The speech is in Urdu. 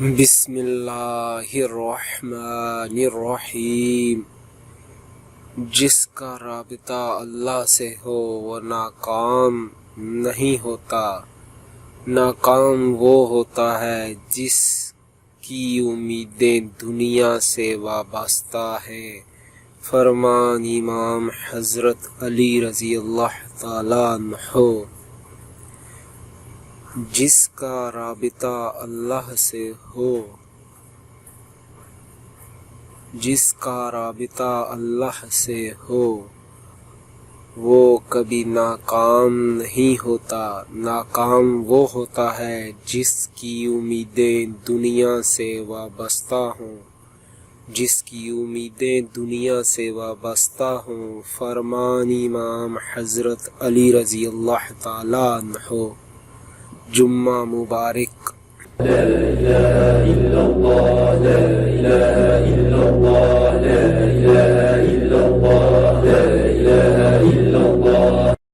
بسم اللہ الرحمن الرحیم۔ جس کا رابطہ اللہ سے ہو وہ ناکام نہیں ہوتا، ناکام وہ ہوتا ہے جس کی امیدیں دنیا سے وابستہ ہے۔ فرمان امام حضرت علی رضی اللہ تعالیٰ عنہ۔ جس کا رابطہ اللہ سے ہو، جس کا رابطہ اللہ سے ہو وہ کبھی ناکام نہیں ہوتا، ناکام وہ ہوتا ہے جس کی امیدیں دنیا سے وابستہ ہوں، جس کی امیدیں دنیا سے وابستہ ہوں۔ فرمان امام حضرت علی رضی اللہ تعالیٰ عنہ۔ جمعہ مبارک۔ لا إله إلا الله، لا إله إلا